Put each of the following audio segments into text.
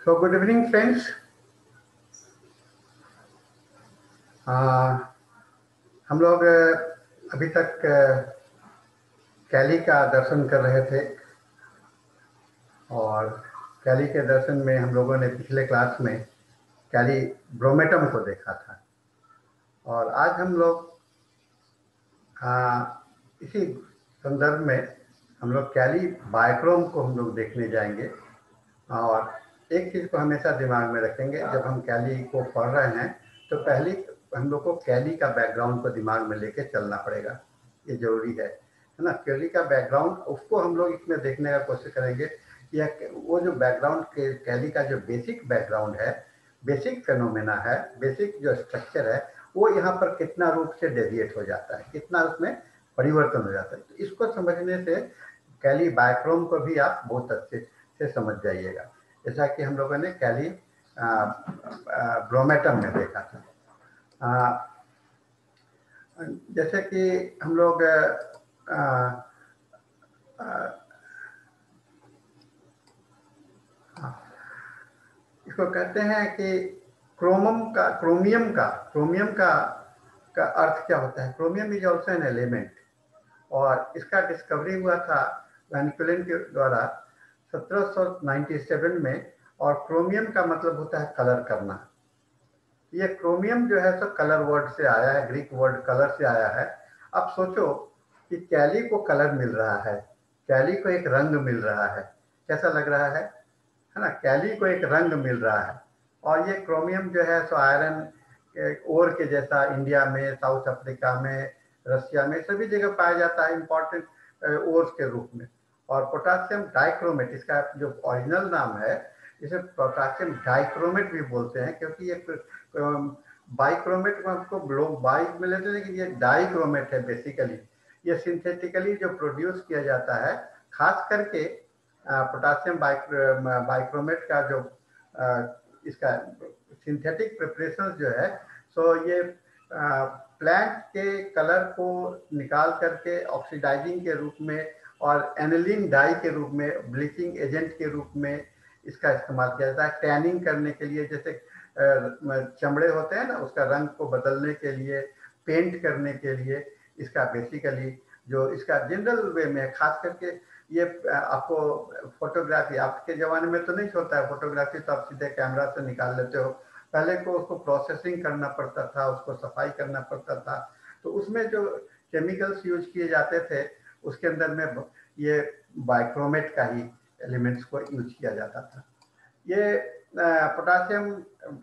So good evening friends. हम लोग अभी तक कैली का दर्शन कर रहे थे और कैली के दर्शन में हम लोगों ने पिछले क्लास में कैली ब्रोमेटम को देखा था और आज हम लोग इसी संदर्भ में हम लोग कैली बायक्रोम को हम लोग देखने जाएंगे। और एक चीज़ को हमेशा दिमाग में रखेंगे, जब हम कैली को पढ़ रहे हैं तो पहले हम लोग को कैली का बैकग्राउंड को दिमाग में लेके चलना पड़ेगा, ये जरूरी है ना। कैली का बैकग्राउंड उसको हम लोग इसमें देखने का कोशिश करेंगे। यह वो जो बैकग्राउंड कैली का जो बेसिक बैकग्राउंड है, बेसिक फेनोमेना है, बेसिक जो स्ट्रक्चर है, वो यहाँ पर कितना रूप से डेविएट हो जाता है, कितना उसमें परिवर्तन हो जाता है। तो इसको समझने से कैली बायक्रोम को भी आप बहुत अच्छे से समझ जाइएगा। जैसा कि हम लोगों ने कैली ब्रोमेटम में देखा था। जैसे कि हम लोग इसको कहते हैं कि क्रोमियम का अर्थ क्या होता है। Chromium is also an element और इसका डिस्कवरी हुआ था वैन क्यूलेन के द्वारा 1797 में। और क्रोमियम का मतलब होता है कलर करना। ये क्रोमियम जो है सो कलर वर्ड से आया है, ग्रीक वर्ड कलर से आया है। अब सोचो कि कैली को कलर मिल रहा है, कैली को एक रंग मिल रहा है, कैसा लग रहा है ना। कैली को एक रंग मिल रहा है और ये क्रोमियम जो है सो आयरन ओर के जैसा इंडिया में, साउथ अफ्रीका में, रशिया में सभी जगह पाया जाता है इंपॉर्टेंट ओर्स के रूप में। और पोटासियम डाइक्रोमेट इसका जो ओरिजिनल नाम है, इसे पोटासियम डाइक्रोमेट भी बोलते हैं, क्योंकि ये बाइक्रोमेट में आपको लोग बाइक में लेते हैं, लेकिन ये डाइक्रोमेट है बेसिकली। ये सिंथेटिकली जो प्रोड्यूस किया जाता है, खास करके पोटासियम बाइक्रोमेट का जो इसका सिंथेटिक प्रिपरेशन जो है, सो ये प्लांट के कलर को निकाल करके ऑक्सीडाइजिंग के रूप में और एनिलीन डाई के रूप में, ब्लीचिंग एजेंट के रूप में इसका इस्तेमाल किया जाता है। टैनिंग करने के लिए, जैसे चमड़े होते हैं ना, उसका रंग को बदलने के लिए, पेंट करने के लिए इसका बेसिकली जो इसका जनरल वे में, खास करके ये आपको फोटोग्राफी आपके ज़माने में तो नहीं होता है। फोटोग्राफी तो आप सीधे कैमरा से निकाल लेते हो। पहले को उसको प्रोसेसिंग करना पड़ता था, उसको सफाई करना पड़ता था, तो उसमें जो केमिकल्स यूज किए जाते थे उसके अंदर में ये बाइक्रोमेट का ही एलिमेंट्स को यूज किया जाता था। ये पोटासियम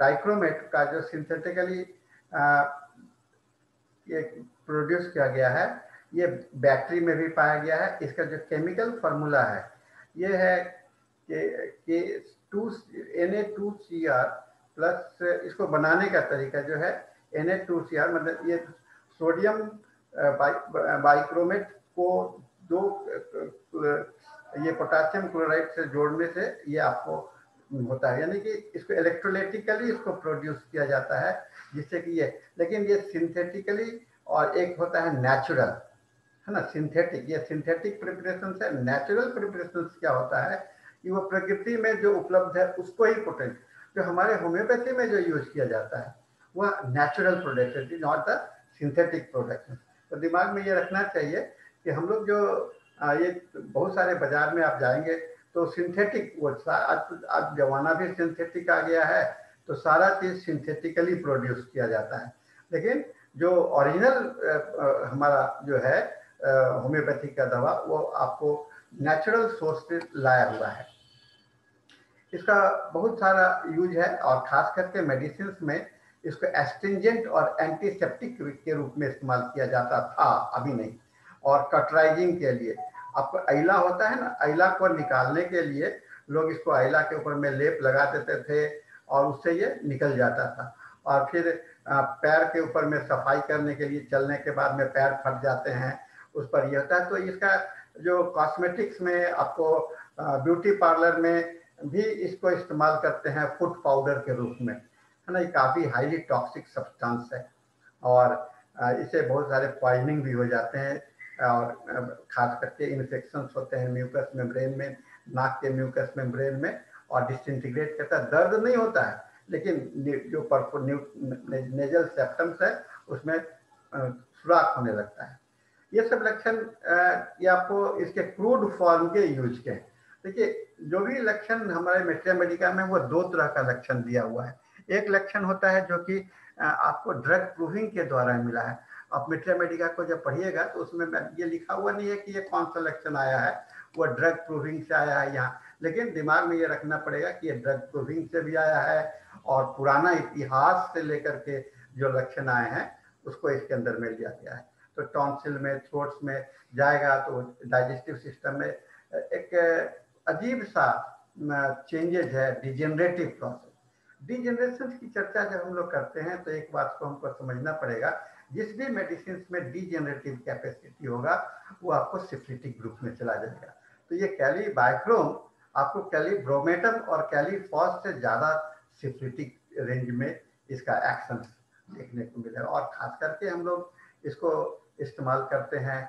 डाइक्रोमेट का जो सिंथेटिकली ये प्रोड्यूस किया गया है, ये बैटरी में भी पाया गया है। इसका जो केमिकल फार्मूला है ये है कि Na2Cr प्लस, इसको बनाने का तरीका जो है Na2Cr, मतलब ये सोडियम बाइक्रोमेट को दो ये पोटासियम क्लोराइड से जोड़ने से ये आपको होता है, यानी कि इसको इलेक्ट्रोलाइटिकली इसको प्रोड्यूस किया जाता है, जिससे कि ये, लेकिन ये सिंथेटिकली और एक होता है नेचुरल, है ना। सिंथेटिक, ये सिंथेटिक प्रिपरेशन है। नेचुरल प्रिपरेशन क्या होता है कि वो प्रकृति में जो उपलब्ध है उसको ही पोटेंट, जो हमारे होम्योपैथी में जो यूज किया जाता है वह natural product, not the synthetic product. तो दिमाग में ये रखना चाहिए कि हम लोग जो ये बहुत सारे बाजार में आप जाएंगे तो सिंथेटिक, वो आज जमाना भी सिंथेटिक आ गया है, तो सारा चीज सिंथेटिकली प्रोड्यूस किया जाता है। लेकिन जो ओरिजिनल हमारा जो है होम्योपैथी का दवा, वो आपको नेचुरल सोर्स से लाया हुआ है। इसका बहुत सारा यूज है और खास करके मेडिसिन में इसको एस्ट्रिंजेंट और एंटीसेप्टिक के रूप में इस्तेमाल किया जाता था, अभी नहीं। और कटराइजिंग के लिए आपको अइला होता है ना, अइला को निकालने के लिए लोग इसको अइला के ऊपर में लेप लगा देते थे और उससे ये निकल जाता था। और फिर पैर के ऊपर में सफाई करने के लिए, चलने के बाद में पैर फट जाते हैं, उस पर ये होता है। तो इसका जो कॉस्मेटिक्स में, आपको ब्यूटी पार्लर में भी इसको इस्तेमाल करते हैं फुट पाउडर के रूप में, है ना। ये काफ़ी हाईली टॉक्सिक सब्सटेंस है और इससे बहुत सारे पॉइजनिंग भी हो जाते हैं और खास करके इन्फेक्शंस होते हैं म्यूकस मेम्ब्रेन में, नाक के म्यूकस मेम्ब्रेन में, और डिसइंटीग्रेट करता है। दर्द नहीं होता है, लेकिन जो नेजल सेप्टम्स है उसमें सुराख होने लगता है। ये सब लक्षण ये आपको इसके क्रूड फॉर्म के यूज के हैं। देखिए, जो भी लक्षण हमारे मेट्रिया मेडिका में वो दो तरह का लक्षण दिया हुआ है। एक लक्षण होता है जो कि आपको ड्रग प्रूविंग के द्वारा मिला है। आप मेट्रिया मेडिका को जब पढ़िएगा तो उसमें ये लिखा हुआ नहीं है कि ये कौन सा लक्षण आया है, वो ड्रग प्रूविंग से आया है यहाँ, लेकिन दिमाग में ये रखना पड़ेगा कि ये ड्रग प्रूविंग से भी आया है और पुराना इतिहास से लेकर के जो लक्षण आए हैं उसको इसके अंदर मिल गया है। तो टॉन्सिल में, थ्रोट्स में जाएगा तो डाइजेस्टिव सिस्टम में एक अजीब सा चेंजेज है, डिजेनरेटिव प्रोसेस। डिजेनरेशन की चर्चा जब हम लोग करते हैं तो एक बात को हमको समझना पड़ेगा, जिस भी मेडिसिन में डिजेनरेटिव कैपेसिटी होगा वो आपको सिफिलिटिक ग्रुप में चला जाएगा। तो ये कैलीबाइक्रोम आपको कैलीब्रोमेटम और कैलीफॉस से ज्यादा सिफिलिटिक रेंज में इसका एक्शन देखने को मिलेगा। और खास करके हम लोग इसको इस्तेमाल करते हैं,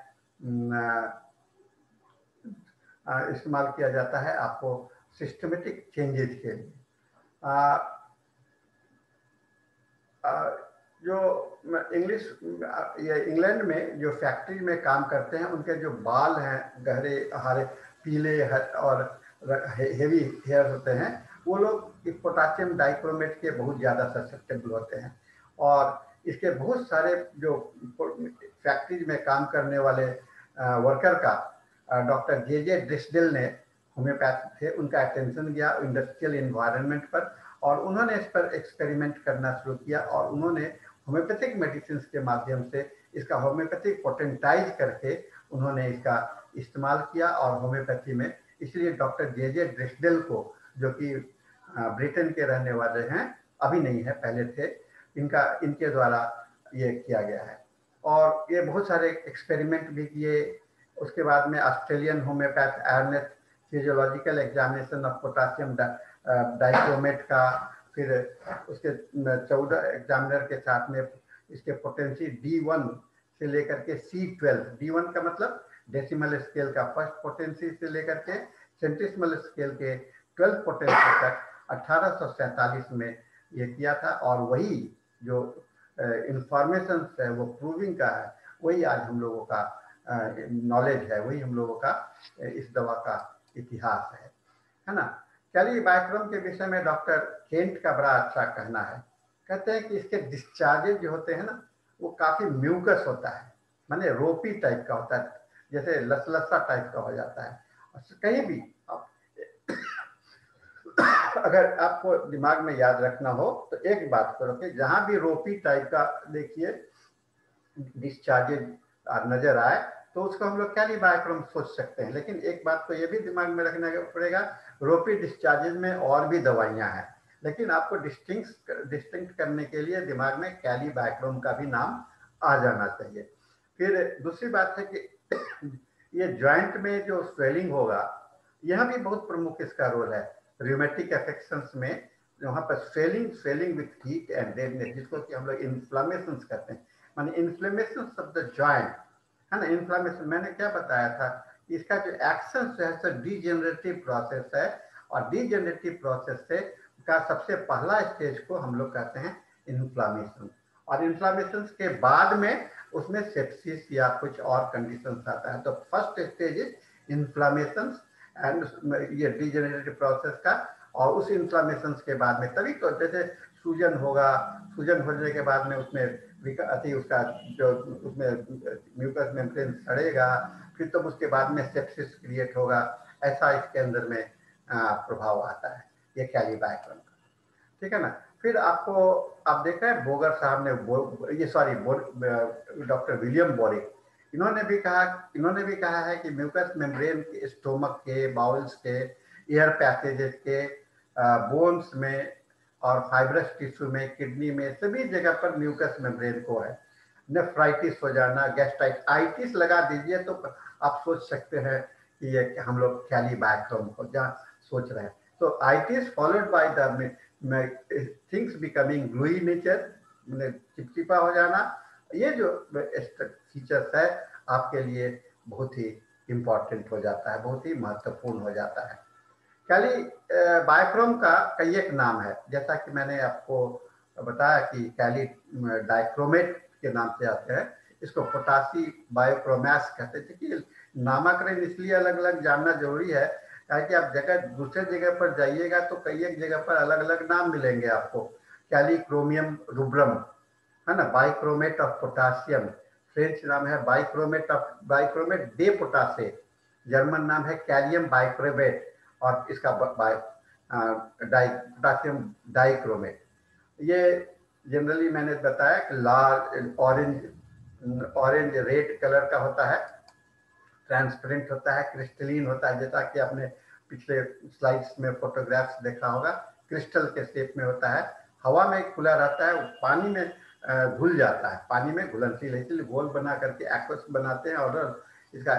इस्तेमाल किया जाता है आपको सिस्टमेटिक चेंजेज के लिए। जो इंग्लैंड में जो फैक्ट्री में काम करते हैं उनके जो बाल हैं गहरे हरे पीले और हेवी हेयर होते हैं, वो लोग इस पोटासियम डाइक्रोमेट के बहुत ज़्यादा ससेप्टेबल होते हैं। और इसके बहुत सारे जो फैक्ट्री में काम करने वाले वर्कर का डॉक्टर जे ड्रिसडेल ने, होम्योपैथ थे, उनका अटेंशन गया इंडस्ट्रियल इन्वायरमेंट पर और उन्होंने इस पर एक्सपेरिमेंट करना शुरू किया और उन्होंने होम्योपैथिक मेडिसिन के माध्यम से इसका होम्योपैथिक पोटेंटाइज करके उन्होंने इसका इस्तेमाल किया और होम्योपैथी में। इसलिए डॉक्टर जे ड्रिसडेल को, जो कि ब्रिटेन के रहने वाले हैं, अभी नहीं है पहले थे, इनके द्वारा ये किया गया है। और ये बहुत सारे एक्सपेरिमेंट भी किए। उसके बाद में ऑस्ट्रेलियन होम्योपैथ एर्नेथ physiological examination of potassium dichromate का, फिर उसके 14 एग्जामिनर के साथ में इसके पोटेंसी D1 से लेकर के C12, D1 का मतलब डेसिमल स्केल का फर्स्ट पोटेंसी से लेकर के सेंटिसिमल स्केल के 12 पोटेंसी तक 1847 में ये किया था। और वही जो इंफॉर्मेशन है वो प्रूविंग का है, वही आज हम लोगों का नॉलेज है, वही हम लोगों का इस दवा का इतिहास है ना। कैलीबाइक्रोम के विषय में डॉक्टर केंट का बड़ा अच्छा कहना है। कहते हैं कि इसके डिस्चार्जेज जो होते हैं ना वो काफी म्यूकस होता है, माने रोपी टाइप का होता है, जैसे लसलसा टाइप का हो जाता है। कहीं भी अगर आपको दिमाग में याद रखना हो तो एक बात करो कि जहां भी रोपी टाइप का देखिए डिस्चार्जेज नजर आए तो उसको हम लोग कैलीबाइक्रोम सोच सकते हैं। लेकिन एक बात तो ये भी दिमाग में रखना पड़ेगा, रोपी डिस्चार्जेज में और भी दवाइयां हैं, लेकिन आपको डिस्टिंक्ट करने के लिए दिमाग में कैलीबाइक्रोम का भी नाम आ जाना चाहिए। फिर दूसरी बात है कि ये जॉइंट में जो स्वेलिंग होगा, यह भी बहुत प्रमुख इसका रोल है। रूमेटिक अफेक्शंस में वहाँ पर swelling with heat and redness, जिसको कि हम लोग इन्फ्लामेशन कहते हैं, माने इन्फ्लेमेशन ऑफ द जॉइंट है ना। इन्फ्लामेशन मैंने क्या बताया था, इसका जो एक्शन है सो डीजेनरेटिव प्रोसेस है और डीजेनरेटिव प्रोसेस से का सबसे पहला स्टेज को हम लोग कहते हैं इन्फ्लामेशन। और इन्फ्लामेशन के बाद में उसमें सेप्सिस या कुछ और कंडीशन आता है। तो first stage is inflammation and ये डीजेनरेटिव प्रोसेस का। और उस इन्फ्लामेशन के बाद में तभी तो जैसे सूजन होगा, सूजन होने के बाद में उसमें उसका जो उसमें म्यूकस मेम्ब्रेन सड़ेगा, फिर तो उसके बाद में सेप्सिस क्रिएट होगा। ऐसा इसके अंदर में प्रभाव आता है ये कैलीबाइक्रोम का, ठीक है ना। फिर आपको आप देख रहे हैं बोगर साहब ने डॉक्टर विलियम बोरिक, इन्होंने भी कहा है कि म्यूकस मेम्ब्रेन के, स्टोमक के, बाउल्स के, एयर पैसेजेस के, बोन्स में और फाइब्रस टिश्यू में, किडनी में, सभी जगह पर म्यूकस मेम्ब्रेन को है। नेफ्राइटिस हो जाना, गैस्ट्राइटिस लगा दीजिए तो आप सोच सकते हैं कि ये हम लोग कैलीबाइक्रोम को जहाँ सोच रहे हैं। तो it is followed by the things becoming gluey nature, चिपचिपा हो जाना, ये जो फीचर्स है आपके लिए बहुत ही इंपॉर्टेंट हो जाता है, बहुत ही महत्वपूर्ण हो जाता है। कैली बायोक्रोम का कई एक नाम है, जैसा कि मैंने आपको बताया कि कैली डाइक्रोमेट के नाम से आते हैं, इसको पोटासी बायोक्रोमैस कहते हैं। कि नामकरण इसलिए अलग अलग जानना जरूरी है ताकि आप जगह दूसरे जगह पर जाइएगा तो कई एक जगह पर अलग अलग नाम मिलेंगे आपको। कैली क्रोमियम रूब्रम है ना, बाइक्रोमेट ऑफ पोटासियम, फ्रेंच नाम है बाइक्रोमेट डे पोटासे, जर्मन नाम है कैलियम बाइक्रोमेट, और इसका पोटासियम डाइक्रोमेट। ये जनरली मैंने बताया कि लाल ऑरेंज रेड कलर का होता है, ट्रांसपेरेंट होता है, क्रिस्टलिन होता है, जैसा कि आपने पिछले स्लाइड्स में फोटोग्राफ्स देखा होगा, क्रिस्टल के शेप में होता है, हवा में खुला रहता है, पानी में घुल जाता है, पानी में घुलनशील, इसलिए गोल बना करके एक्वस बनाते हैं और इसका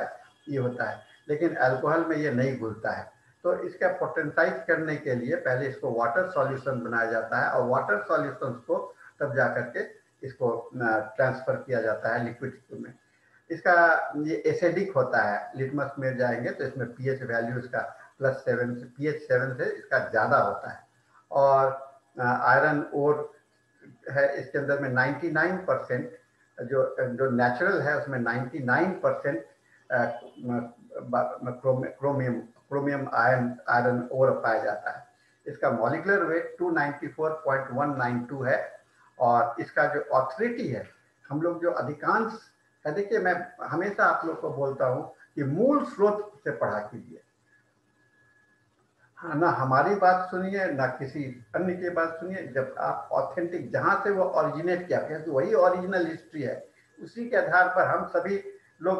ये होता है। लेकिन अल्कोहल में ये नहीं घुलता है, तो इसका पोटेंसाइज करने के लिए पहले इसको वाटर सॉल्यूशन बनाया जाता है और वाटर सॉल्यूशन को तब जा करके इसको ट्रांसफर किया जाता है लिक्विड में। इसका ये एसिडिक होता है, लिटमस में जाएंगे तो इसमें पीएच वैल्यू इसका +7 से pH 7 से इसका ज़्यादा होता है। और आयरन ओर है इसके अंदर में 99%, जो जो नेचुरल है उसमें 99% क्रोमियम क्रोमियम आयरन ओर पाया जाता है। इसका मॉलिक्यूलर वेट 294.192 है। और इसका जो ऑथोरिटी है, हम लोग जो अधिकांश है, देखिए मैं हमेशा आप लोग को बोलता हूं कि मूल स्रोत से पढ़ा कीजिए, हाँ ना, हमारी बात सुनिए ना किसी अन्य की बात सुनिए। जब आप ऑथेंटिक जहां से वो ओरिजिनेट किया, क्योंकि वही ओरिजिनल हिस्ट्री है, उसी के आधार पर हम सभी लोग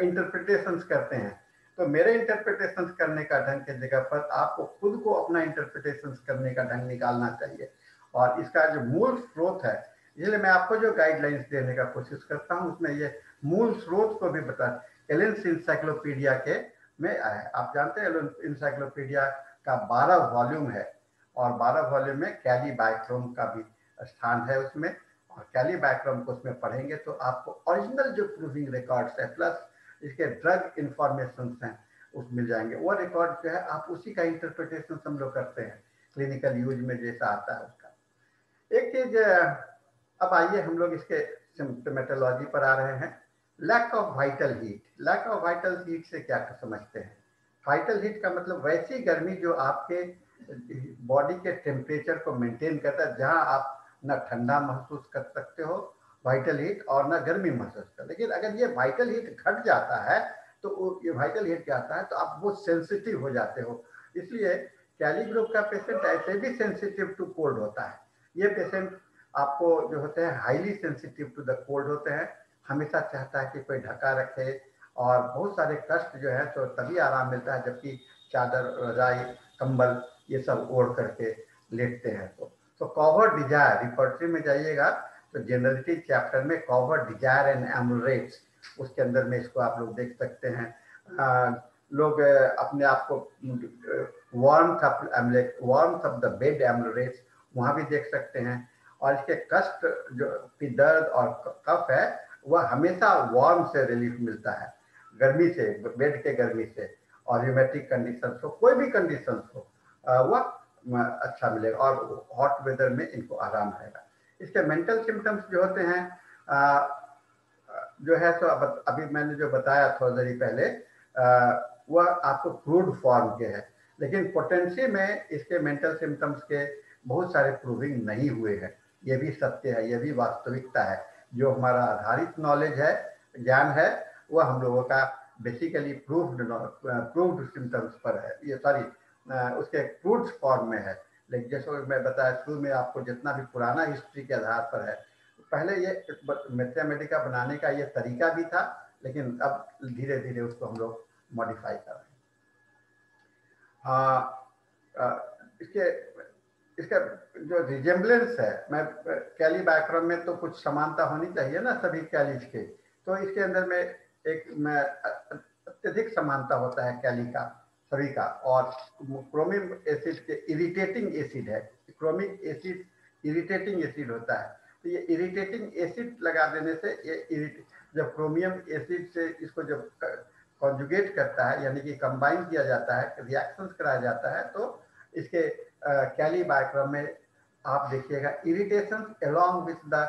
इंटरप्रिटेशंस करते हैं। तो मेरे इंटरप्रिटेशंस करने का ढंग की जगह पर आपको खुद को अपना इंटरप्रिटेशंस करने का ढंग निकालना चाहिए। और इसका जो मूल स्रोत है, इसलिए मैं आपको जो गाइडलाइंस देने का कोशिश करता हूँ उसमें ये मूल स्रोत को भी बता, एलेंस इंसाइक्लोपीडिया के में आया। आप जानते हैं इंसाइक्लोपीडिया का 12 वॉल्यूम है, और 12 वॉल्यूम में कैली बायोक्रोम का भी स्थान है उसमें। और कैली बायोक्रोम को उसमें पढ़ेंगे तो आपको ओरिजिनल जो प्रूविंग रिकॉर्ड्स है प्लस इसके ड्रग इंफॉर्मेशन हैं उस मिल जाएंगे। वो रिकॉर्ड जो है आप उसी का इंटरप्रिटेशन हम लोग करते हैं क्लिनिकल यूज में जैसा आता है उसका। एक चीज, अब आइए हम लोग इसके सिम्टोमेटोलॉजी पर आ रहे हैं। Lack of vital heat, lack of vital heat से क्या समझते हैं? वाइटल हीट का मतलब वैसी गर्मी जो आपके बॉडी के टेम्परेचर को मेंटेन करता है, जहां आप ना ठंडा महसूस कर सकते हो वाइटल हीट और ना गर्मी महसूस कर। लेकिन अगर ये वाइटल हीट घट जाता है तो ये वाइटल हीट जाता है तो आप बहुत सेंसिटिव हो जाते हो। इसलिए कैली ग्रुप का पेशेंट ऐसे भी सेंसिटिव टू कोल्ड होता है। ये पेशेंट आपको जो होते हैं highly sensitive to the cold होते हैं, हमेशा चाहता है कि कोई ढका रखे, और बहुत सारे कष्ट जो है तो तभी आराम मिलता है जबकि चादर रजाई कंबल ये सब ओढ़ करके लेटते हैं। तो कवर डिजायर रिपोर्टरी में जाइएगा तो जनरलिटी चैप्टर में कवर डिजायर एंड एमुलेट्स, उसके अंदर में इसको आप लोग देख सकते हैं। लोग अपने आप को warmth of the bed amulets वहां भी देख सकते हैं। और इसके कष्ट जो की दर्द और कफ है वह हमेशा वार्म से रिलीफ मिलता है, गर्मी से, बेड के गर्मी से। और र्यूमेटिक कंडीशन हो, कोई भी कंडीशन हो, वह अच्छा मिलेगा और हॉट वेदर में इनको आराम रहेगा। इसके मेंटल सिम्टम्स जो होते हैं जो है तो अभी मैंने जो बताया थोड़ा देरी पहले, वह आपको क्रूड फॉर्म के है, लेकिन पोटेंसी में इसके मेंटल सिम्टम्स के बहुत सारे प्रूविंग नहीं हुए हैं। ये भी सत्य है, ये भी वास्तविकता है। जो हमारा आधारित नॉलेज है, ज्ञान है, वह हम लोगों का बेसिकली प्रूव्ड सिम्टम्स पर है, ये सॉरी उसके क्रूड फॉर्म में है। लेकिन जैसे मैं बताया शुरू में आपको, जितना भी पुराना हिस्ट्री के आधार पर है, पहले ये मैथमेटिका बनाने का ये तरीका भी था, लेकिन अब धीरे धीरे उसको हम लोग मॉडिफाई कर रहे हैं। इसके इसका जो रिजेम्बलेंस है, मैं कैली बायोक्रोम में तो कुछ समानता होनी चाहिए ना सभी कैलीज के, तो इसके अंदर में एक अत्यधिक समानता होता है कैली का सभी का। और क्रोमिक एसिड के इरिटेटिंग एसिड है, क्रोमिक एसिड इरिटेटिंग एसिड होता है, तो ये इरिटेटिंग एसिड लगा देने से ये जब क्रोमियम एसिड से इसको जब कॉन्जुगेट करता है, यानी कि कंबाइन किया जाता है, रिएक्शंस कराया जाता है, तो इसके कैली बायोग्राम में आप देखिएगा इरिटेशन अलोंग विद द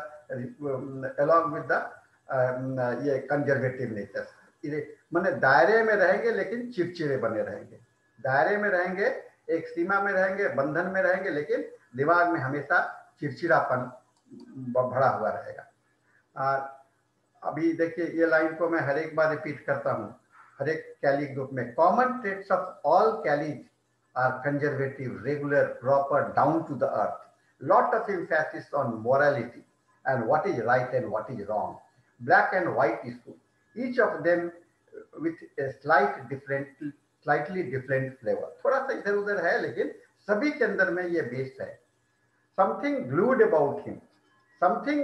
ये कंजर्वेटिव नेचर, माने दायरे में रहेंगे लेकिन चिड़चिड़े बने रहेंगे, दायरे में रहेंगे, एक सीमा में रहेंगे, बंधन में रहेंगे, लेकिन दिमाग में हमेशा चिड़चिड़ापन भरा हुआ रहेगा। अभी देखिए ये लाइन को मैं हर एक बार रिपीट करता हूँ, हर एक कैली ग्रुप में common traits of all kalis are conservative, regular, proper, down to the earth, lot of emphasis on morality and what is right and what is wrong, black and white issue, each of them with a slightly different flavor, थोड़ा सा इधर उधर है लेकिन सभी के अंदर में ये बेस है। something glued about him, something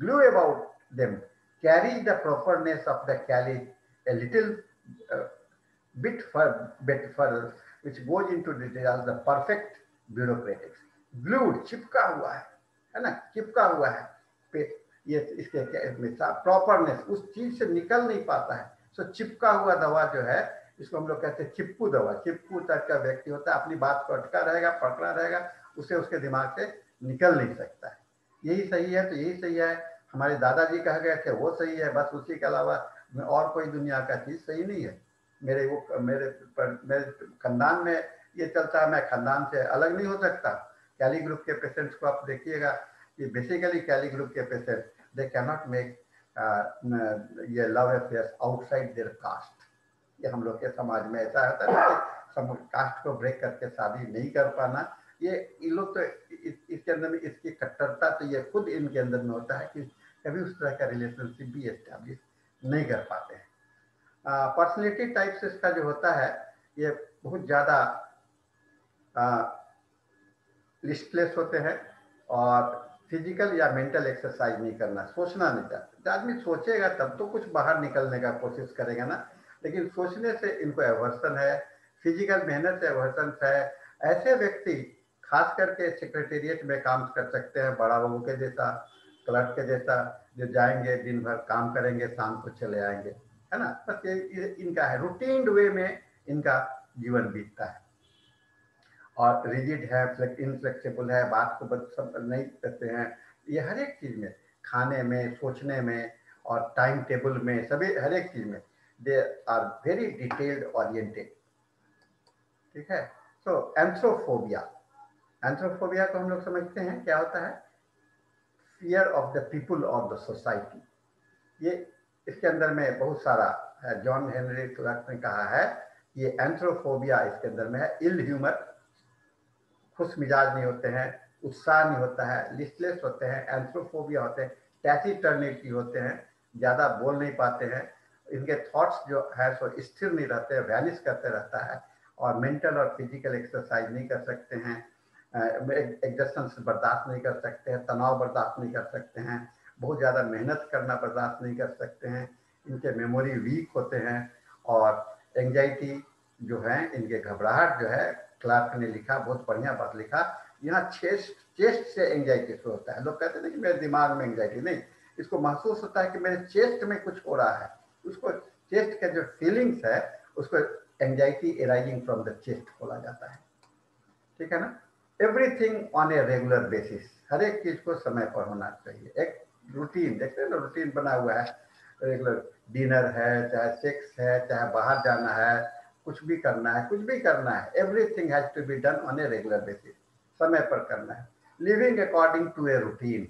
glue about them carry the properness of the Cali a little uh, bit further, which goes into details the perfect bureaucratics. Glued, चिपका हुआ है ना, चिपका हुआ है पे, ये इसके प्रॉपरनेस उस चीज से निकल नहीं पाता है, सो चिपका हुआ दवा जो है इसको हम लोग कहते हैं चिपकू दवा। चिपकू तक का व्यक्ति होता है, अपनी बात को अटका रहेगा, पकड़ा रहेगा, उसे उसके दिमाग से निकल नहीं सकता है। यही सही है तो यही सही है, हमारे दादाजी कह गए थे वो सही है, बस उसी के अलावा और कोई दुनिया का चीज सही नहीं है। मेरे खानदान में ये चलता है, मैं खानदान से अलग नहीं हो सकता। कैली ग्रुप के पेशेंट्स को आप देखिएगा कि बेसिकली कैली ग्रुप के patient they can not make ये love affairs outside their caste. ये हम लोग के समाज में ऐसा होता है कि कास्ट को ब्रेक करके शादी नहीं कर पाना, ये लोग तो इसके अंदर में इसकी कट्टरता तो ये खुद इनके अंदर में होता है कि कभी उस तरह का रिलेशनशिप भी एस्टैब्लिश नहीं कर पाते हैं। पर्सनैलिटी टाइप्स इसका जो होता है ये बहुत ज़्यादा लिस्टलेस होते हैं और फिजिकल या मेंटल एक्सरसाइज नहीं करना, सोचना नहीं चाहते। आदमी सोचेगा तब तो कुछ बाहर निकलने का कोशिश करेगा ना, लेकिन सोचने से इनको एवर्सन है, फिजिकल मेहनत से एवर्सन है। ऐसे व्यक्ति खास करके सेक्रेटेरिएट में काम कर सकते हैं, बड़ा बाबू के जैसा, क्लर्क के जैसा, जो जाएंगे दिन भर काम करेंगे, शाम को चले आएंगे, है ना। बस ये इनका है, रूटीन वे में इनका जीवन बीतता है और रिजिड है, इनफ्लेक्सिबल है, बात को सब नहीं करते हैं। ये हर एक चीज में, खाने में, सोचने में और टाइम टेबल में, सभी हर एक चीज में they are very detailed oriented. ठीक है। सो एंथ्रोफोबिया, एंथ्रोफोबिया को हम लोग समझते हैं क्या होता है, फियर ऑफ द पीपुल और द सोसाइटी। ये इसके अंदर में बहुत सारा है, जॉन हेनरी क्लार्क ने कहा है ये एंथ्रोफोबिया इसके अंदर में है। इल ह्यूमर, खुश मिजाज नहीं होते हैं, उत्साह नहीं होता है, लिस्टलेस होते हैं, एंथ्रोफोबिया होते हैं, टैसिटर्निटी होते हैं, ज़्यादा बोल नहीं पाते हैं, इनके थॉट्स जो है सो स्थिर नहीं रहते हैं, वैनिश करते रहता है, और मेंटल और फिजिकल एक्सरसाइज नहीं कर सकते हैं, एग्जर्शंस बर्दाश्त नहीं कर सकते हैं, तनाव बर्दाश्त नहीं कर सकते हैं, बहुत ज़्यादा मेहनत करना बर्दाश्त नहीं कर सकते हैं, इनके मेमोरी वीक होते हैं, और एंजाइटी जो है, इनके घबराहट जो है, क्लार्क ने लिखा, बहुत बढ़िया बात लिखा, यहाँ चेस्ट से एंजाइटी शुरू होता है। लोग कहते हैं कि मेरे दिमाग में एंजाइटी नहीं, इसको महसूस होता है कि मेरे चेस्ट में कुछ हो रहा है, उसको चेस्ट का जो फीलिंग्स है उसको anxiety arising from the chest बोला जाता है। ठीक है ना। Everything on a regular basis, हर एक चीज को समय पर होना चाहिए, एक रूटीन, देखते हैं ना, रूटीन बना हुआ है, रेगुलर डिनर है, चाहे सेक्स है, चाहे बाहर जाना है, कुछ भी करना है, कुछ भी करना है, everything has to be done on a regular basis, समय पर करना है। Living according to a routine,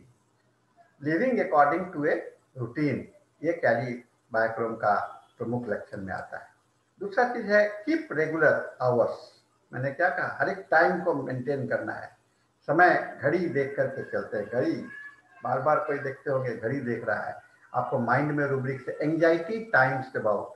living according to a routine, ये कैली बायोक्रोम का प्रमुख लक्षण में आता है। दूसरा चीज है कीप रेगुलर आवर्स, मैंने क्या कहा, हर एक टाइम को मेंटेन करना है, समय घड़ी देख करके चलते हैं, घड़ी बार बार कोई देखते होंगे घड़ी देख रहा है, आपको माइंड में रूब्रिक से एंजाइटी टाइम्स अबाउट,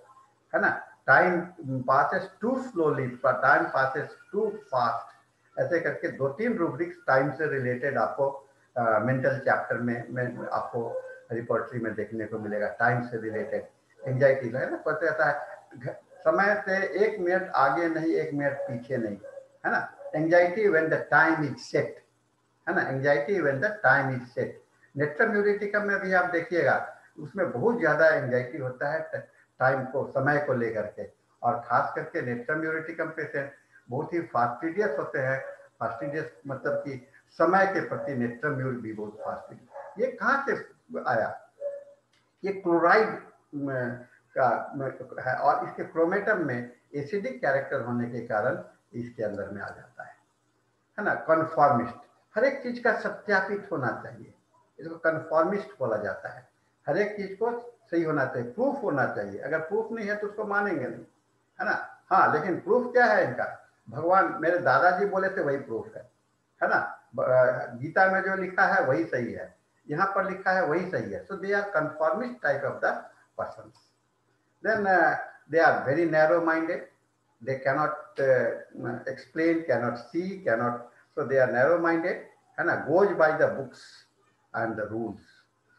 है ना, time passes too slowly, time passes too fast, ऐसे करके 2-3 रूब्रिक्स टाइम से रिलेटेड आपको मेंटल चैप्टर में आपको रिपोर्टरी में देखने को मिलेगा, टाइम से रिलेटेड एंजाइटी है ना, पता रहता है समय से 1 मिनट आगे नहीं, 1 मिनट पीछे नहीं, है ना। Anxiety when the time is set, है ना, anxiety when the time is set. Next म्यूरिटी का में भी आप देखिएगा, उसमें बहुत ज्यादा एंजाइटी होता है टाइम को, समय को लेकर के। और खास करके नेट्रम्यूरेटिकम पेशेंट बहुत ही फास्टिडियस होते हैं। फास्टिडियस मतलब कि समय के प्रति नेट्रम्यूर भी बहुत फास्टिडियस। ये कहाँ से आया? ये क्लोराइड का है और इसके क्रोमेटम में एसिडिक कैरेक्टर होने के कारण इसके अंदर में आ जाता है ना। कन्फॉर्मिस्ट, हर एक चीज का सत्यापित होना चाहिए, इसको कन्फॉर्मिस्ट बोला जाता है। हर एक चीज को सही होना चाहिए, प्रूफ होना चाहिए। अगर प्रूफ नहीं है तो उसको मानेंगे नहीं, है ना। हाँ, लेकिन प्रूफ क्या है इनका? भगवान मेरे दादाजी बोले थे वही प्रूफ है ना। गीता में जो लिखा है वही सही है, यहाँ पर लिखा है वही सही है। So they are conformist type of the person. Then they are very narrow minded, they cannot explain, cannot see, cannot, so they are narrow minded and goes by the books and the rules.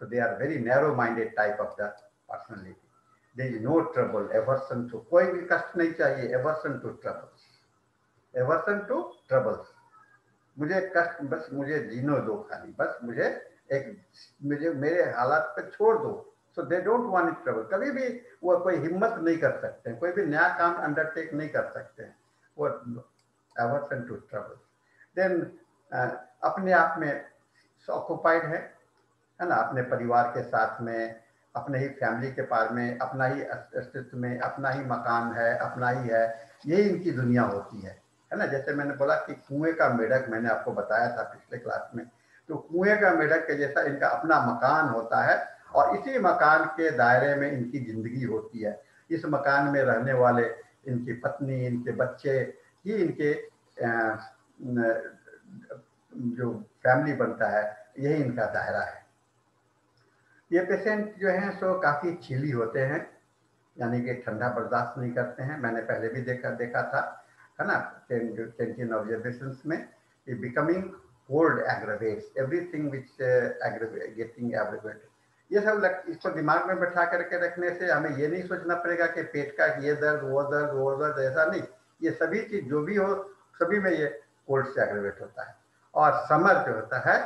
So they are very narrow minded type of the personality. There is no trouble, aversion to, कोई भी कष्ट नहीं चाहिए, aversion to troubles, aversion to troubles। मुझे कष्ट, बस मुझे जीने दो खाली, बस मुझे मुझे मेरे हालात पे छोड़ दो। So they don't want it trouble. कभी भी वो कोई हिम्मत नहीं कर सकते हैं, कोई भी नया काम अंडरटेक नहीं कर सकते हैं, वो एवर्सन टू ट्रबल। देन अपने आप में ऑक्युपाइड है ना, अपने परिवार के साथ में, अपने ही फैमिली के पार में, अपना ही अस्तित्व में, अपना ही मकान है, अपना ही है, यही इनकी दुनिया होती है ना। जैसे मैंने बोला कि कुएं का मेढक, मैंने आपको बताया था पिछले क्लास में, तो कुएं का मेढक के जैसा इनका अपना मकान होता है और इसी मकान के दायरे में इनकी जिंदगी होती है। इस मकान में रहने वाले इनकी पत्नी, इनके बच्चे ही इनके जो फैमिली बनता है, यही इनका दायरा है। ये पेशेंट जो हैं सो काफ़ी चिली होते हैं, यानी कि ठंडा बर्दाश्त नहीं करते हैं। मैंने पहले भी देखा था, है ना, 10 ऑब्जर्वेशंस में। Becoming cold aggravates everything which getting aggravated. ये सब इसको दिमाग में बैठा करके रखने से हमें ये नहीं सोचना पड़ेगा कि पेट का ये दर्द वो दर्द वो दर्द, ऐसा नहीं। ये सभी चीज जो भी हो, सभी में ये कोल्ड से एग्रेवेट होता है। और समर जो होता है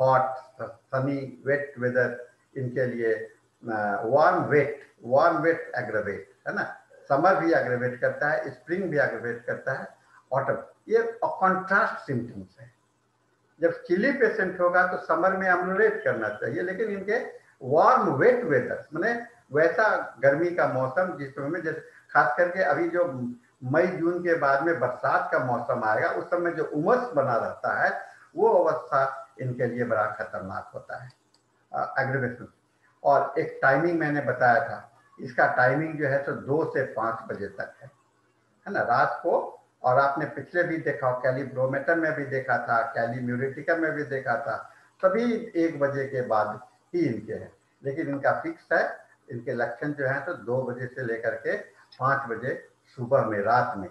हॉट, सनी, वेट वेदर, इनके लिए वार्म वेट एग्रेवेट, है ना। समर भी एग्रेवेट करता है, स्प्रिंग भी एग्रेवेट करता है, ऑटम। ये कॉन्ट्रास्ट सिम्टम्स है। जब चिली पेशेंट होगा तो समर में एम्यूलेट करना चाहिए, लेकिन इनके वार्म वेट वेदर, मैंने वैसा गर्मी का मौसम जिसमें, जैसे खास करके अभी जो मई जून के बाद में बरसात का मौसम आएगा, उस समय जो उमस बना रहता है, वो अवस्था इनके लिए बड़ा खतरनाक होता है एग्रीवेशन। और एक टाइमिंग मैंने बताया था, इसका टाइमिंग जो है तो 2 से 5 बजे तक है ना, रात को। और आपने पिछले भी देखा, कैलिब्रोमेटर में भी देखा था, कैलीम्यूरेटिकम में भी देखा था, सभी 1 बजे के बाद ही इनके हैं। लेकिन इनका फिक्स है, इनके लक्षण जो है तो 2 बजे से लेकर के 5 बजे सुबह में, रात में,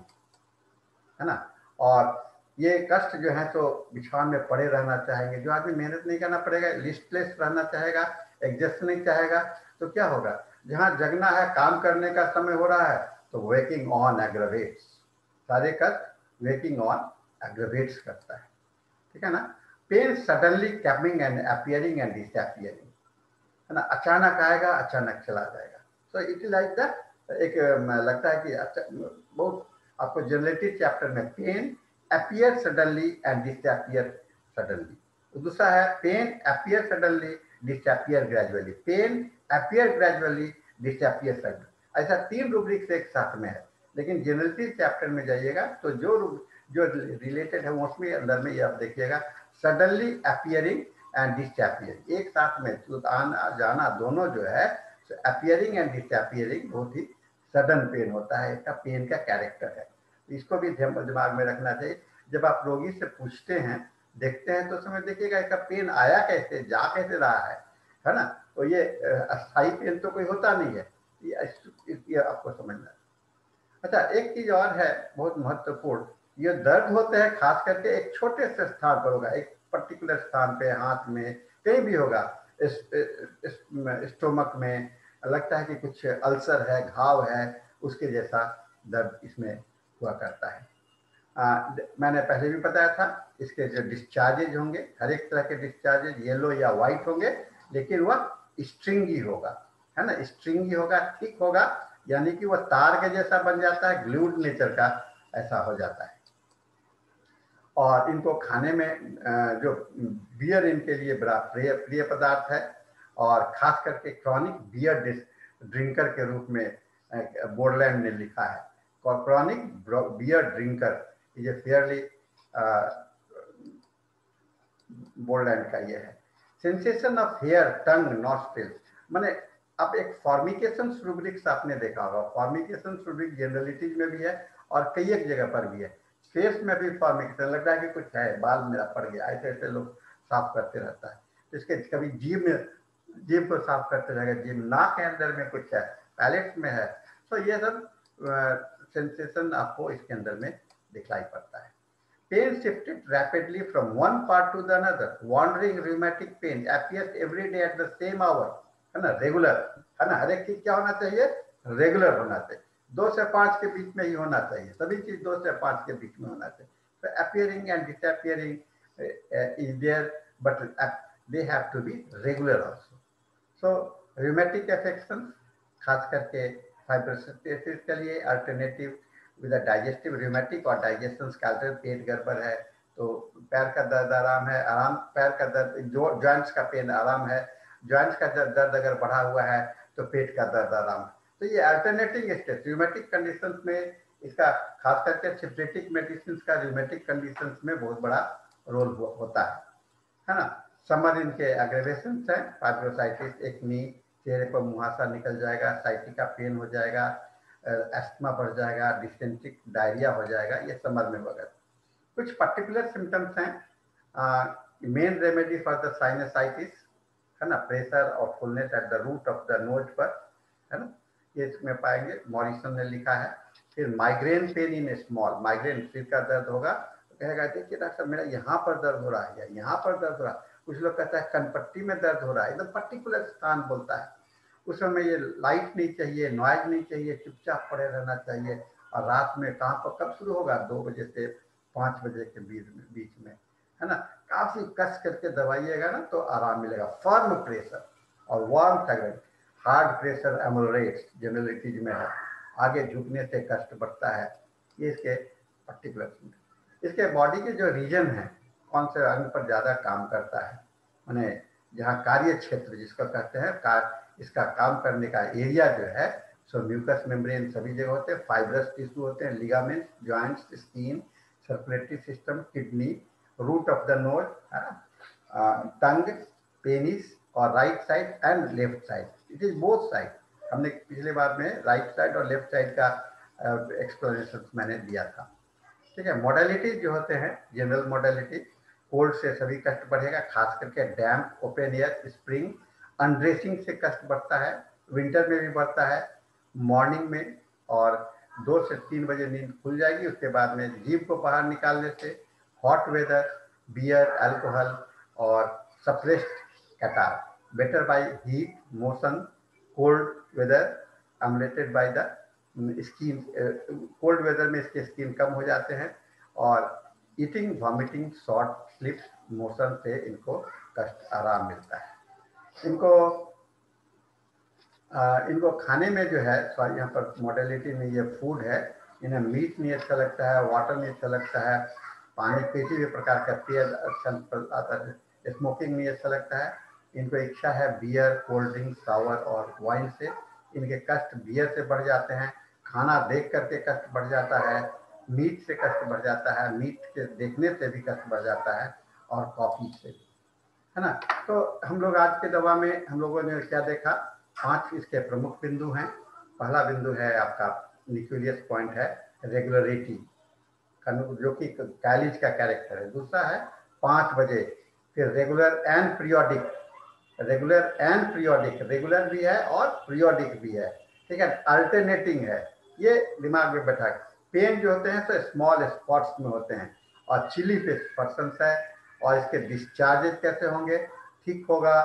है ना। और ये कष्ट जो है तो बिछावन में पड़े रहना चाहेंगे। जो आदमी मेहनत नहीं करना पड़ेगा, लिस्टलेस रहना चाहेगा, एडजस्ट नहीं चाहेगा, तो क्या होगा? जहाँ जगना है, काम करने का समय हो रहा है, तो वेकिंग ऑन एग्रवेट्स, सारे कष्ट वेकिंग ऑन एग्रवेट्स करता है, ठीक है ना। Pain suddenly coming and appearing and disappearing, है ना, अचानक आएगा, अचानक चला जाएगा। So it is like that. एक लगता है कि अच्छा, बहुत आपको जनरेटिव चैप्टर में pain appear suddenly and disappear suddenly। तो दूसरा है pain appear suddenly, disappear gradually, pain appear gradually, disappear suddenly। ऐसा 3 रूब्रिक्स एक साथ में है। लेकिन जनरेटिव चैप्टर में जाइएगा तो जो रिलेटेड है उसमें अंदर में ये आप देखिएगा, सडनली अपियरिंग एंड डिसअपियरिंग, एक साथ में आना जाना दोनों जो है, अपियरिंग एंड डिसअपियरिंग बहुत ही सडन पेन होता है, इसका पेन का कैरेक्टर है। इसको भी दिमाग में रखना चाहिए। जब आप रोगी से पूछते हैं, देखते हैं, तो समय देखिएगा इसका पेन आया कैसे, जा कैसे रहा है ना। तो ये अस्थायी पेन तो कोई होता नहीं है, ये आपको समझना है। अच्छा, एक चीज और है बहुत महत्वपूर्ण, ये दर्द होते हैं खास करके एक छोटे से स्थान पर होगा, एक पर्टिकुलर स्थान पे, हाथ में, कहीं भी होगा, स्टोमक में लगता है कि कुछ अल्सर है, घाव है, उसके जैसा दर्द इसमें हुआ करता है। मैंने पहले भी बताया था, इसके जो डिस्चार्जेज होंगे, हर एक तरह के डिस्चार्जेज येलो या वाइट होंगे, लेकिन वह स्ट्रिंगी होगा, है ना, स्ट्रिंगी होगा, थिक होगा, यानी कि वह तार के जैसा बन जाता है, ग्लूड नेचर का ऐसा हो जाता है। और इनको खाने में जो बियर इनके लिए बड़ा प्रिय पदार्थ है, और खास करके क्रॉनिक बियर ड्रिंकर के रूप में बोर्डलैंड ने लिखा है। क्रॉनिक बियर ड्रिंकर ये फेयरली बोर्डलैंड का ये है। Sensation of hair, tongue, nostril, माने अब एक फॉर्मिकेशन रूब्रिक्स आपने देखा होगा, फॉर्मिकेशन रूब्रिक जनरलिटीज में भी है और कई एक जगह पर भी है। फेस में भी फॉर्मिकेशन, लग रहा है कि कुछ है, बाल मेरा पड़ गया, ऐसे ऐसे लोग साफ करते रहता है। तो इसके कभी जीभ में, जीभ को साफ करते रहेगा, जीभ, नाक के अंदर में कुछ है, पैलेट में है, तो ये सब सेंसेशन आपको इसके अंदर में दिखलाई पड़ता है। Pain shifted rapidly from one part to the another. Wandering rheumatic pain appears every day at the same hour. है ना, रेगुलर, है ना, हर एक चीज क्या होना चाहिए, रेगुलर होना चाहिए, 2 से 5 के बीच में ही होना चाहिए, सभी चीज 2 से 5 के बीच में होना चाहिए। तो appearing and disappearing is there, but they have to be regular also. So rheumatic affections, खास करके फाइब्रोसिस के लिए अल्टरनेटिव विद डाइजेस्टिव रिमेटिक और डाइजेशन स्कैल्टर, पेट गड़बड़ है तो पैर का दर्द आराम है, आराम, पैर का दर्द, जो जॉइंट्स का पेन आराम है, जॉइंट्स का दर्द अगर बढ़ा हुआ है तो पेट का दर्द आराम है। तो ये अल्टरनेटिंग स्टेज रिमेटिक कंडीशंस में इसका, खास करके सिम्प्लिटिक मेडिसिन का रिमेटिक कंडीशंस में बहुत बड़ा रोल होता है ना। समर इनके एग्रेवेशंस हैं, फाइब्रोसाइटिस, एक्नी, चेहरे पर मुहासा निकल जाएगा, साइटिका पेन हो जाएगा, एस्थमा बढ़ जाएगा, डिसेंट्रिक डायरिया हो जाएगा, ये समर में वगैरह। कुछ पर्टिकुलर सिम्टम्स हैं। Main remedy for the sinusitis, है ना, प्रेशर और fullness at the root of the nose पर, है ना, ये इसमें पाएंगे, मॉरिसन ने लिखा है। फिर migraine pain in small, migraine सिर का दर्द होगा तो कहेगा देखिए डॉक्टर साहब मेरा यहाँ पर दर्द हो रहा है या यहाँ पर दर्द हो रहा है, कुछ लोग कहता है कनपट्टी में दर्द हो रहा है, एकदम पर्टिकुलर स्थान बोलता है। उस समय ये लाइट नहीं चाहिए, नॉइज नहीं चाहिए, चुपचाप पड़े रहना चाहिए। और रात में कहाँ पर कब शुरू होगा, 2 बजे से 5 बजे के बीच में, है ना, काफी कस करके दबाइएगा ना तो आराम मिलेगा। फर्म प्रेशर और warm third, hard pressure ameliorates generalities में है, आगे झुकने से कष्ट बढ़ता है, ये इसके पर्टिकुलर। इसके बॉडी के जो रीजन है, कौन से अंग पर ज्यादा काम करता है, मैंने जहाँ कार्य क्षेत्र जिसको कहते हैं, इसका काम करने का एरिया जो है, सो म्यूकस मेम्ब्रेन सभी जगह होते हैं, फाइब्रस टिश्यू होते हैं, ligaments, joints, skin, circulatory system, kidney, root of the nose, tongue, penis, और right side and left side, it is both side. हमने पिछले बार में राइट साइड और लेफ्ट साइड का एक्सप्लेनेशन मैंने दिया था, ठीक है। मोडेलिटी जो होते हैं, जनरल मोडेलिटी, कोल्ड से सभी कष्ट बढ़ेगा, खास करके डैम्प, ओपन एयर, स्प्रिंग, अनड्रेसिंग से कष्ट बढ़ता है, विंटर में भी बढ़ता है, मॉर्निंग में, और 2 से 3 बजे नींद खुल जाएगी, उसके बाद में जीभ को बाहर निकालने से, हॉट वेदर, बियर, अल्कोहल और suppressed catarrh, better by heat, motion, cold weather ameliorated by the skin, cold weather में इसके स्किन कम हो जाते हैं, और eating, vomiting, short slips motion से इनको कष्ट आराम मिलता है। इनको खाने में जो है, सॉरी यहाँ पर मॉडलिटी में ये फूड है, इन्हें मीट नहीं अच्छा लगता है, वाटर नहीं अच्छा लगता है, पानी किसी भी प्रकार का पेय अच्छा आता है, स्मोकिंग नहीं अच्छा लगता है, इनको इच्छा है बियर, कोल्ड ड्रिंक, सावर और वाइन से, इनके कष्ट बियर से बढ़ जाते हैं, खाना देख करके कष्ट बढ़ जाता है, मीट से कष्ट बढ़ जाता है, मीट के देखने से भी कष्ट बढ़ जाता है, और कॉफी से भी, है ना। तो हम लोग आज के दवा में हम लोगों ने क्या देखा, 5 इसके प्रमुख बिंदु हैं। पहला बिंदु है आपका न्यूक्लियस पॉइंट है, रेगुलरिटी, जो कि कैलिज का कैरेक्टर है। दूसरा है 5 बजे, फिर regular and periodic, regular and periodic, regular भी है और पीरियोडिक भी है, ठीक है, अल्टरनेटिंग है, ये दिमाग में बैठा। पेन जो होते हैं तो स्मॉल स्पॉट्स में होते हैं, और चिली फिश पर्सन है, और इसके डिस्चार्जेस कैसे होंगे, ठीक होगा,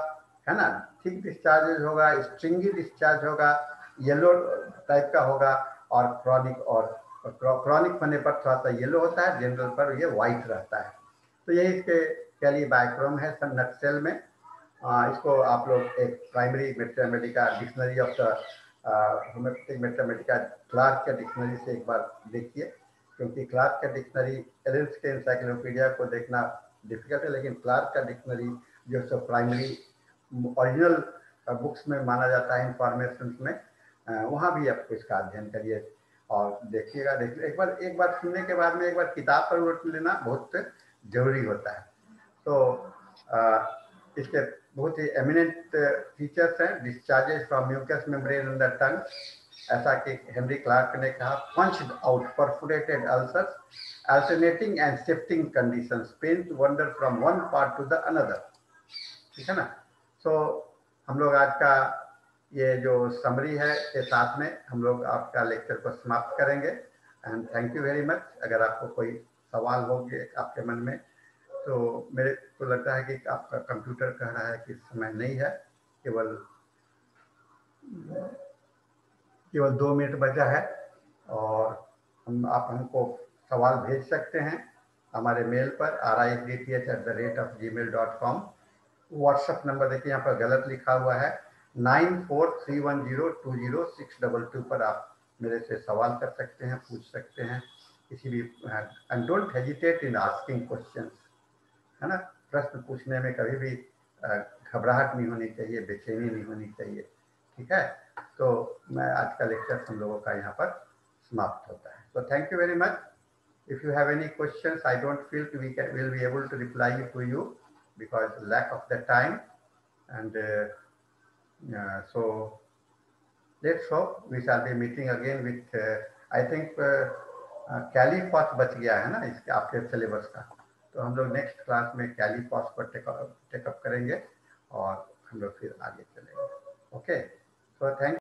है ना, ठीक डिस्चार्जेस होगा, स्ट्रिंगी डिस्चार्ज होगा, येलो टाइप का होगा, और क्रॉनिक होने पर थोड़ा सा येलो होता है, जनरल पर ये व्हाइट रहता है। तो यही इसके क्या लिए बायोक्रोम है नक्सेल में। इसको आप लोग एक primary medica dictionary of the homeopathic mathematica Clarke के डिक्शनरी से एक बार देखिए, क्योंकि क्लार्क का डिक्शनरी एलेंस के इंसाइक्लोपीडिया को देखना डिफिकल्ट है, लेकिन क्लार्क का डिक्शनरी जो है प्राइमरी ओरिजिनल बुक्स में माना जाता है इंफॉर्मेशन में, वहाँ भी आपको इसका अध्ययन करिए और देखिएगा। एक बार सुनने के बाद में एक बार किताब पर नोट लेना बहुत जरूरी होता है। तो इसके बहुत ही एमिनेंट फीचर्स हैं। Discharges from mucous membrane in the tongue, ऐसा कि हेनरी क्लार्क ने कहा, punched out perforated ulcers alternating and shifting conditions, pain to wander from one part to the another. ठीक है ना। तो हम लोग आज का ये जो समरी है के साथ में हम लोग आपका लेक्चर को समाप्त करेंगे। And thank you very much. अगर आपको कोई सवाल होंगे आपके मन में, तो मेरे को लगता है कि आपका कंप्यूटर कह रहा है कि समय नहीं है, केवल 2 मिनट बचा है, और आप हमको सवाल भेज सकते हैं हमारे मेल पर risdth@gmail.com। व्हाट्सएप नंबर देखिए यहाँ पर गलत लिखा हुआ है, 9431020622 पर आप मेरे से सवाल कर सकते हैं, पूछ सकते हैं किसी भी। And don't hesitate in asking questions, है ना। प्रश्न पूछने में कभी भी घबराहट नहीं होनी चाहिए, बेचैनी नहीं होनी चाहिए। ठीक है। तो मैं आज का लेक्चर हम लोगों का यहाँ पर समाप्त होता है। तो thank you very much. If you have any questions, I don't feel will be able to reply to you because lack of the time, and so let's hope we shall be meeting again with I think कैलीफॉस बच गया है ना इसके आपके syllabus का, तो हम लोग नेक्स्ट क्लास में कैलीफॉस पर टेकअप करेंगे और हम लोग फिर आगे चलेंगे। ओके, तो थैंक